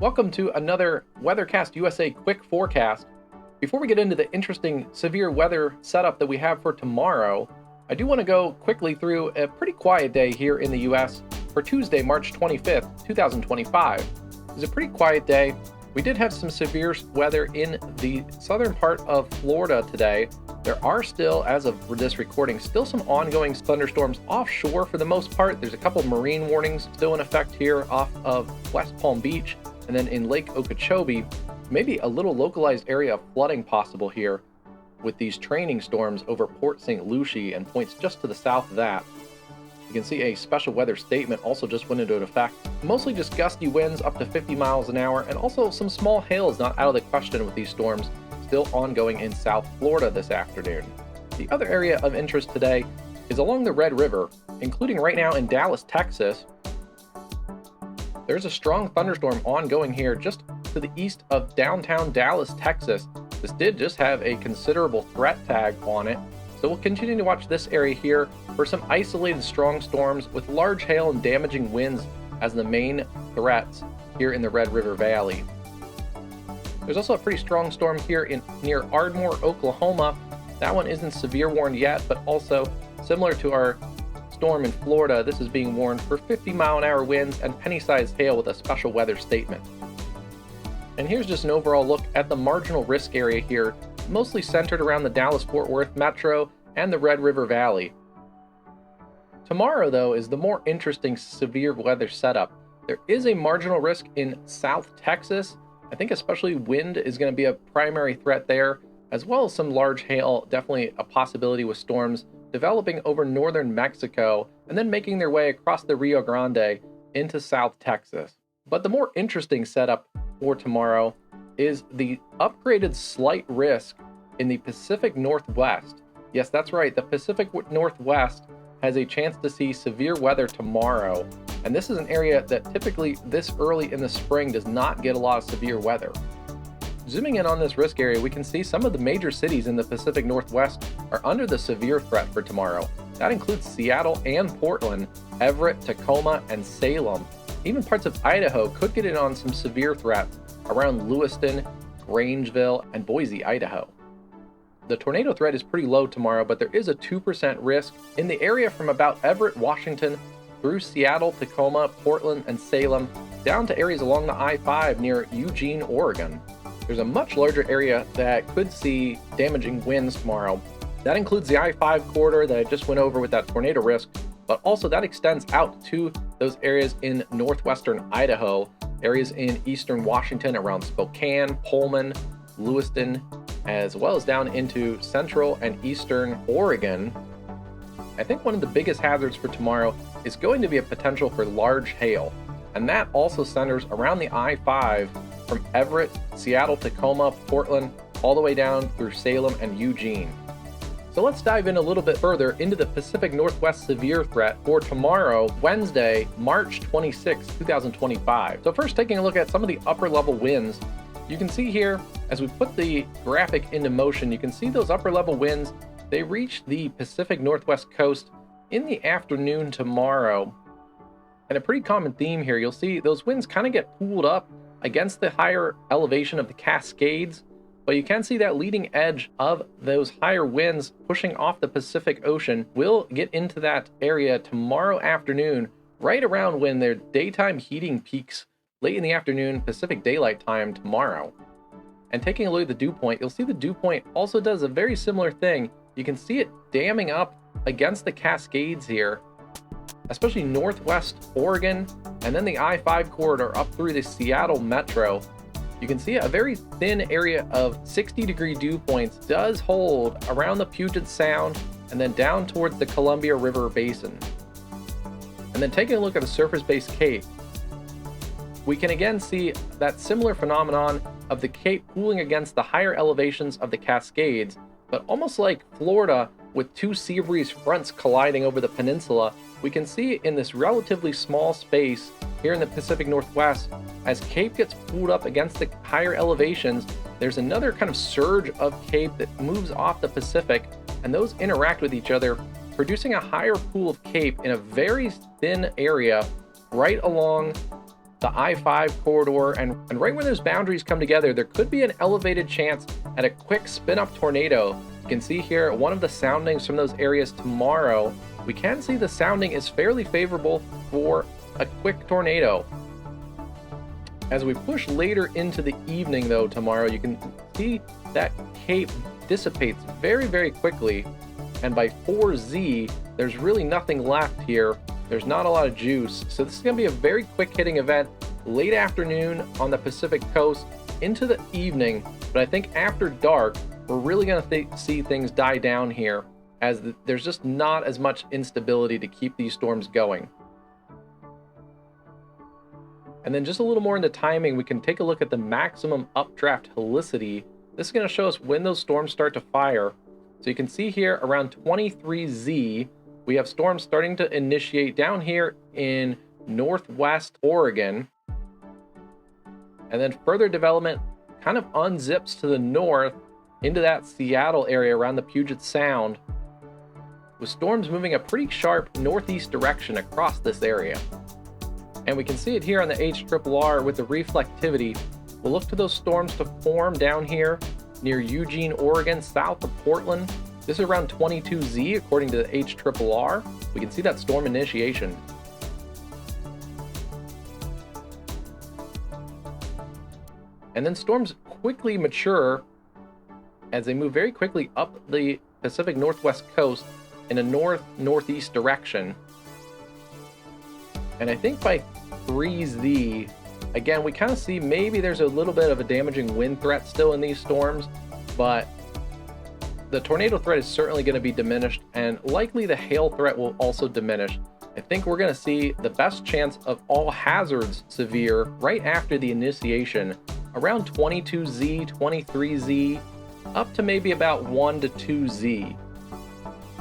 Welcome to another WeatherCast USA quick forecast. Before we get into the interesting severe weather setup that we have for tomorrow, I do want to go quickly through a pretty quiet day here in the US for Tuesday, March 25th, 2025. It's a pretty quiet day. We did have some severe weather in the southern part of Florida today. There are still, as of this recording, still some ongoing thunderstorms offshore for the most part. There's a couple marine warnings still in effect here off of West Palm Beach. And then in Lake Okeechobee, maybe a little localized area of flooding possible here with these training storms over Port St. Lucie and points just to the south of that. You can see a special weather statement also just went into effect. Mostly just gusty winds up to 50 miles an hour, and also some small hail is not out of the question with these storms still ongoing in South Florida this afternoon. The other area of interest today is along the Red River, including right now in Dallas, Texas. There's a strong thunderstorm ongoing here just to the east of downtown Dallas, Texas. This did just have a considerable threat tag on it, so we'll continue to watch this area here for some isolated strong storms with large hail and damaging winds as the main threats here in the Red River Valley. There's also a pretty strong storm here near Ardmore, Oklahoma. That one isn't severe warned yet, but also similar to our storm in Florida, this is being warned for 50-mile-an-hour winds and penny-sized hail with a special weather statement. And here's just an overall look at the marginal risk area here, mostly centered around the Dallas-Fort Worth metro and the Red River Valley. Tomorrow, though, is the more interesting severe weather setup. There is a marginal risk in South Texas. I think especially wind is going to be a primary threat there, as well as some large hail, definitely a possibility with storms developing over northern Mexico and then making their way across the Rio Grande into South Texas. But the more interesting setup for tomorrow is the upgraded slight risk in the Pacific Northwest. Yes, that's right, the Pacific Northwest has a chance to see severe weather tomorrow, and this is an area that typically this early in the spring does not get a lot of severe weather. Zooming in on this risk area, we can see some of the major cities in the Pacific Northwest are under the severe threat for tomorrow. That includes Seattle and Portland, Everett, Tacoma, and Salem. Even parts of Idaho could get in on some severe threats around Lewiston, Grangeville, and Boise, Idaho. The tornado threat is pretty low tomorrow, but there is a 2% risk in the area from about Everett, Washington, through Seattle, Tacoma, Portland, and Salem, down to areas along the I-5 near Eugene, Oregon. There's a much larger area that could see damaging winds tomorrow. That includes the I-5 corridor that I just went over with that tornado risk, but also that extends out to those areas in northwestern Idaho, areas in eastern Washington around Spokane, Pullman, Lewiston, as well as down into central and eastern Oregon. I think one of the biggest hazards for tomorrow is going to be a potential for large hail, and that also centers around the I-5 from Everett, Seattle, Tacoma, Portland, all the way down through Salem and Eugene. So let's dive in a little bit further into the Pacific Northwest severe threat for tomorrow, Wednesday, March 26, 2025. So first, taking a look at some of the upper level winds, you can see here, as we put the graphic into motion, you can see those upper level winds, they reach the Pacific Northwest coast in the afternoon tomorrow. And a pretty common theme here, you'll see those winds kind of get pulled up against the higher elevation of the Cascades, but you can see that leading edge of those higher winds pushing off the Pacific Ocean will get into that area tomorrow afternoon, right around when their daytime heating peaks late in the afternoon Pacific Daylight Time tomorrow. And taking a look at the dew point, you'll see the dew point also does a very similar thing. You can see it damming up against the Cascades here, especially northwest Oregon, and then the I-5 corridor up through the Seattle metro. You can see a very thin area of 60-degree dew points does hold around the Puget Sound and then down towards the Columbia River Basin. And then taking a look at the surface-based Cape, we can again see that similar phenomenon of the Cape pooling against the higher elevations of the Cascades, but almost like Florida with two sea breeze fronts colliding over the peninsula, we can see in this relatively small space here in the Pacific Northwest, as Cape gets pulled up against the higher elevations, there's another kind of surge of Cape that moves off the Pacific, and those interact with each other, producing a higher pool of Cape in a very thin area right along the I-5 corridor, and right when those boundaries come together, there could be an elevated chance at a quick spin-up tornado. You can see here one of the soundings from those areas tomorrow. We can see the sounding is fairly favorable for a quick tornado. As we push later into the evening though tomorrow, you can see that cape dissipates very, very quickly. And by 4Z, there's really nothing left here. There's not a lot of juice. So this is gonna be a very quick hitting event late afternoon on the Pacific coast into the evening. But I think after dark, we're really gonna see things die down here as there's just not as much instability to keep these storms going. And then just a little more into timing, we can take a look at the maximum updraft helicity. This is going to show us when those storms start to fire. So you can see here around 23Z, we have storms starting to initiate down here in northwest Oregon. And then further development kind of unzips to the north into that Seattle area around the Puget Sound, with storms moving a pretty sharp northeast direction across this area. And we can see it here on the HRRR with the reflectivity. We'll look to those storms to form down here near Eugene, Oregon, south of Portland. This is around 22Z according to the HRRR. We can see that storm initiation. And then storms quickly mature as they move very quickly up the Pacific Northwest coast in a north-northeast direction. And I think by 3Z, again, we kind of see maybe there's a little bit of a damaging wind threat still in these storms, but the tornado threat is certainly going to be diminished, and likely the hail threat will also diminish. I think we're going to see the best chance of all hazards severe right after the initiation, around 22Z, 23Z, up to maybe about 1 to 2Z.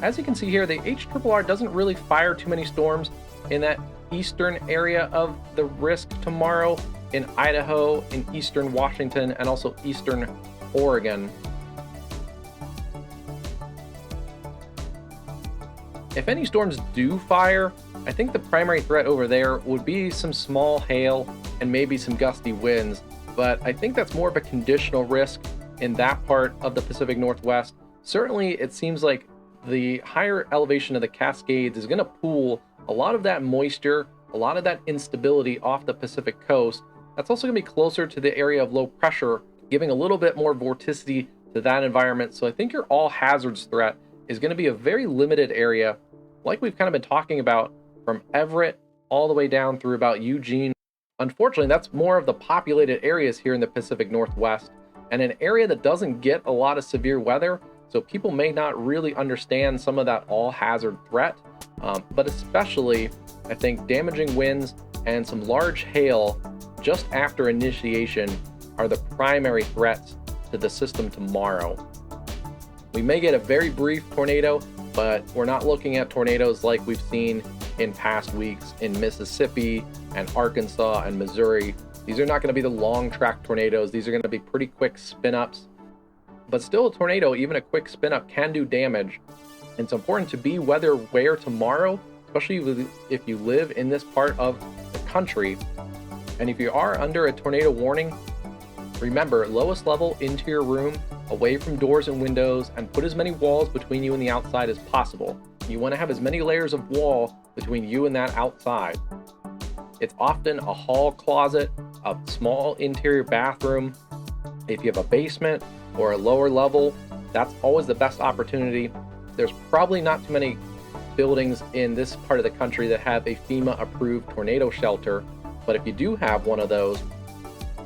As you can see here, the HRRR doesn't really fire too many storms in that eastern area of the risk tomorrow, in Idaho, in eastern Washington, and also eastern Oregon. If any storms do fire, I think the primary threat over there would be some small hail and maybe some gusty winds, but I think that's more of a conditional risk in that part of the Pacific Northwest. Certainly, it seems like the higher elevation of the Cascades is going to pool a lot of that moisture, a lot of that instability off the Pacific coast. That's also going to be closer to the area of low pressure, giving a little bit more vorticity to that environment. So I think your all hazards threat is going to be a very limited area, like we've kind of been talking about, from Everett all the way down through about Eugene. Unfortunately, that's more of the populated areas here in the Pacific Northwest, and an area that doesn't get a lot of severe weather, so people may not really understand some of that all hazard threat. But especially, I think damaging winds and some large hail just after initiation are the primary threats to the system tomorrow. We may get a very brief tornado, but we're not looking at tornadoes like we've seen in past weeks in Mississippi and Arkansas and Missouri. These are not going to be the long track tornadoes. These are going to be pretty quick spin-ups. But still, a tornado, even a quick spin-up, can do damage. It's important to be weather aware tomorrow, especially if you live in this part of the country. And if you are under a tornado warning, remember, lowest level into your room, away from doors and windows, and put as many walls between you and the outside as possible. You want to have as many layers of wall between you and that outside. It's often a hall closet, a small interior bathroom. If you have a basement or a lower level, that's always the best opportunity. There's probably not too many buildings in this part of the country that have a FEMA approved tornado shelter, but if you do have one of those,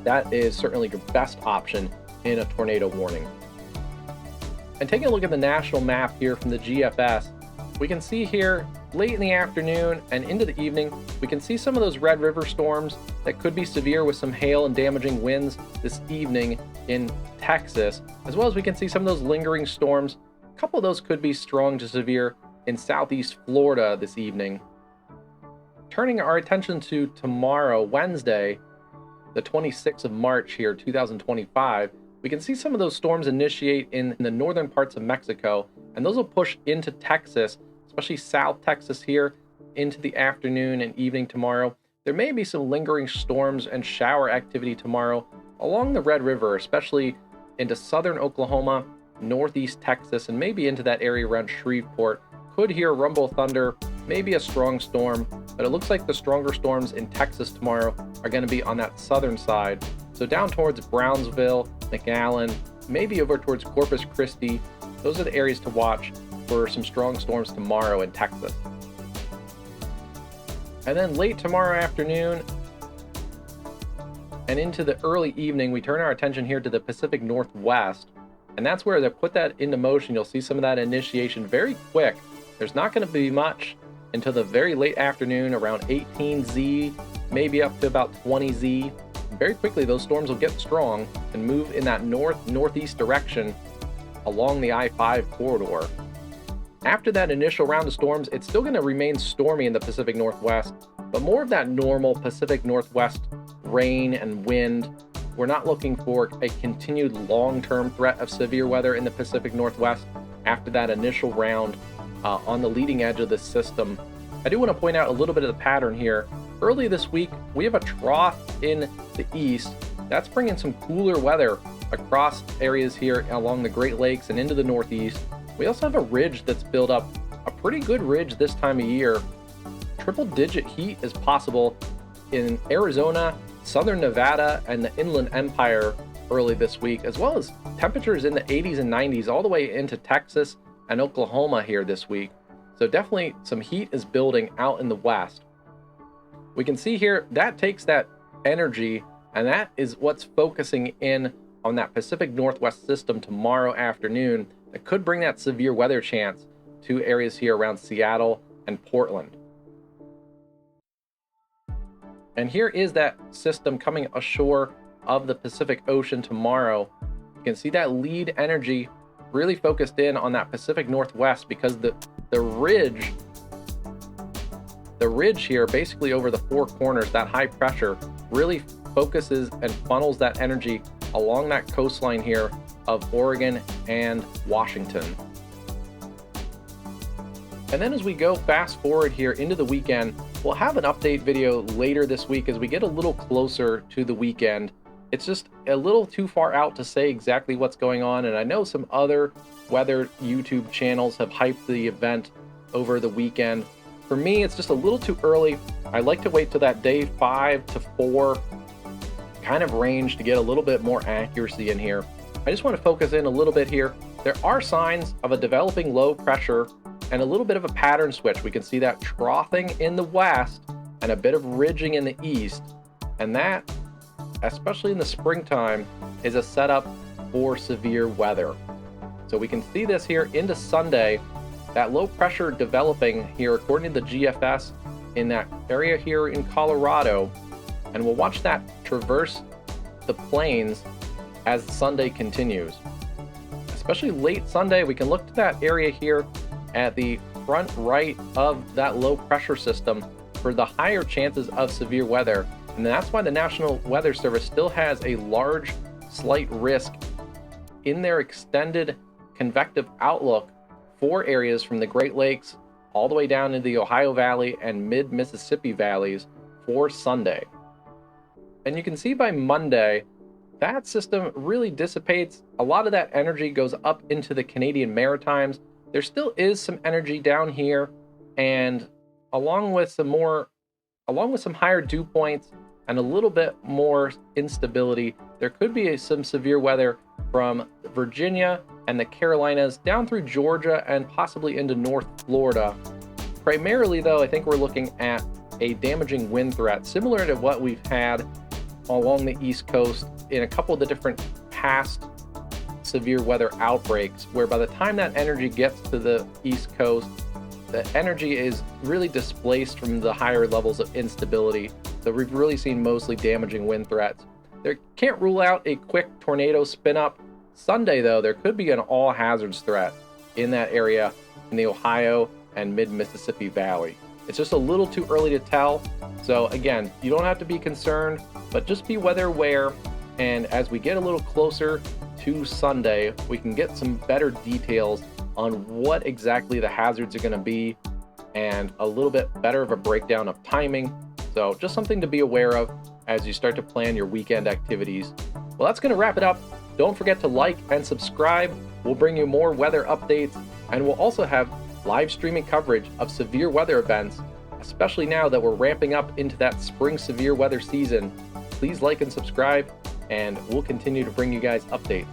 that is certainly your best option in a tornado warning. And taking a look at the national map here from the GFS, we can see here late in the afternoon and into the evening, we can see some of those Red River storms that could be severe with some hail and damaging winds this evening in Texas, as well as we can see some of those lingering storms. A couple of those could be strong to severe in southeast Florida this evening. Turning our attention to tomorrow, Wednesday, the 26th of March here, 2025, we can see some of those storms initiate in the northern parts of Mexico, and those will push into Texas, especially South Texas here, into the afternoon and evening tomorrow. There may be some lingering storms and shower activity tomorrow along the Red River, especially into southern Oklahoma, northeast Texas, and maybe into that area around Shreveport. Could hear rumble thunder, maybe a strong storm, but it looks like the stronger storms in Texas tomorrow are going to be on that southern side. So down towards Brownsville, McAllen, maybe over towards Corpus Christi. Those are the areas to watch for some strong storms tomorrow in Texas. And then late tomorrow afternoon and into the early evening, we turn our attention here to the Pacific Northwest. And that's where they put that into motion. You'll see some of that initiation very quick. There's not going to be much until the very late afternoon, around 18Z, maybe up to about 20Z. Very quickly, those storms will get strong and move in that northeast direction along the I-5 corridor. After that initial round of storms, it's still going to remain stormy in the Pacific Northwest, but more of that normal Pacific Northwest rain and wind. We're not looking for a continued long-term threat of severe weather in the Pacific Northwest after that initial round on the leading edge of the system. I do want to point out a little bit of the pattern here. Early this week, we have a trough in the east. That's bringing some cooler weather across areas here along the Great Lakes and into the Northeast. We also have a ridge that's built up, a pretty good ridge this time of year. Triple-digit heat is possible in Arizona, southern Nevada, and the Inland Empire early this week, as well as temperatures in the 80s and 90s all the way into Texas and Oklahoma here this week. So definitely some heat is building out in the west. We can see here that takes that energy, and that is what's focusing in on that Pacific Northwest system tomorrow afternoon that could bring that severe weather chance to areas here around Seattle and Portland. And here is that system coming ashore of the Pacific Ocean tomorrow. You can see that lead energy really focused in on that Pacific Northwest because the ridge here, basically over the four corners, that high pressure really focuses and funnels that energy along that coastline here of Oregon and Washington. And then as we go fast forward here into the weekend, we'll have an update video later this week as we get a little closer to the weekend. It's just a little too far out to say exactly what's going on, and I know some other weather YouTube channels have hyped the event over the weekend. For me, it's just a little too early. I like to wait till that day 5 to 4 kind of range to get a little bit more accuracy in here. I just want to focus in a little bit here. There are signs of a developing low pressure and a little bit of a pattern switch. We can see that troughing in the west and a bit of ridging in the east. And that, especially in the springtime, is a setup for severe weather. So we can see this here into Sunday, that low pressure developing here according to the GFS in that area here in Colorado. And we'll watch that traverse the plains as Sunday continues. Especially late Sunday, we can look to that area here at the front right of that low pressure system for the higher chances of severe weather. And that's why the National Weather Service still has a large slight risk in their extended convective outlook for areas from the Great Lakes all the way down into the Ohio Valley and mid-Mississippi valleys for Sunday. And you can see by Monday, that system really dissipates. A lot of that energy goes up into the Canadian Maritimes. There still is some energy down here, and along with some higher dew points and a little bit more instability, there could be some severe weather from Virginia and the Carolinas down through Georgia and possibly into North Florida. Primarily though, I think we're looking at a damaging wind threat similar to what we've had along the East Coast in a couple of the different past severe weather outbreaks, where by the time that energy gets to the East Coast, the energy is really displaced from the higher levels of instability. So we've really seen mostly damaging wind threats. There can't rule out a quick tornado spin up. Sunday though, there could be an all hazards threat in that area in the Ohio and mid-Mississippi Valley. It's just a little too early to tell. So again, you don't have to be concerned, but just be weather aware. And as we get a little closer to Sunday, we can get some better details on what exactly the hazards are going to be and a little bit better of a breakdown of timing So just something to be aware of as you start to plan your weekend activities. Well, that's going to wrap it up. Don't forget to like and subscribe. We'll bring you more weather updates, and we'll also have live streaming coverage of severe weather events, especially now that we're ramping up into that spring severe weather season. Please like and subscribe, and we'll continue to bring you guys updates.